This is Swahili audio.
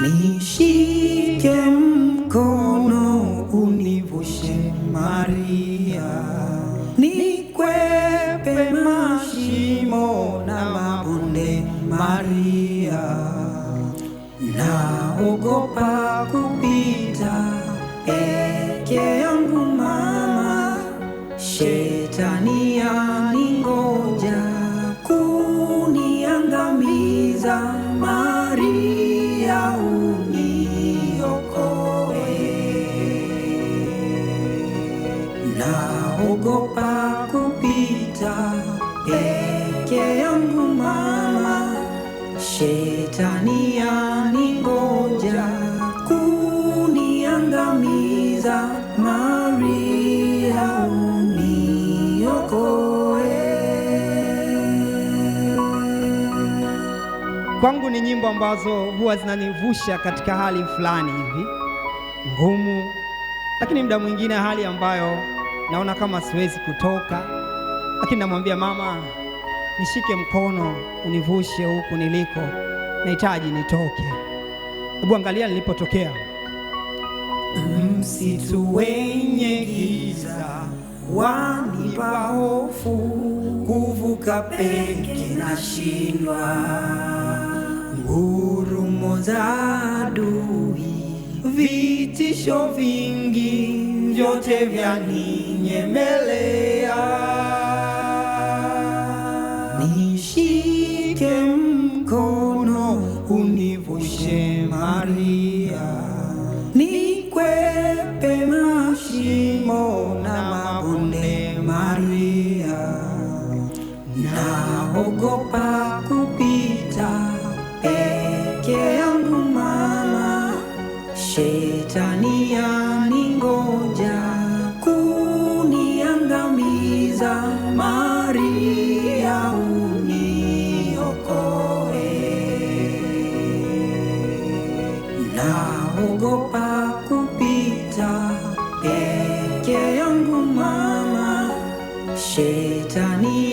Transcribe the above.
Nishike mkono univushe Maria, nikwepe mashimo na mabonde Maria, naogopa kupita peke yangu mama, shetani aningoja kuniangamiza. Maria uniokoe, naogopa kupita peke yangu mama, shetani aningoja kuniangamiza. Maria uniokoe. Kwangu ni nyimbo ambazo huwa zinanivusha katika hali fulani hivi ngumu, lakini muda mwingine hali ambayo naona kama siwezi kutoka, lakini namwambia mama, nishike mkono univushe huku niliko, nahitaji nitoke. Hebu angalia nilipotokea. Msitu wenye giza wanipa hofu, kuvuka peke nashindwa. Ngurumo za adui, vitisho vingi, vyote vyaninyemelea. Nishike mkono univushe Maria, nikwepe mashimo na mabonde Maria, naogopa kupita peke yangu mama, shetani aningoja kuniangamiza. Maria uniokoe, naogopa kupita peke yangu mama, shetani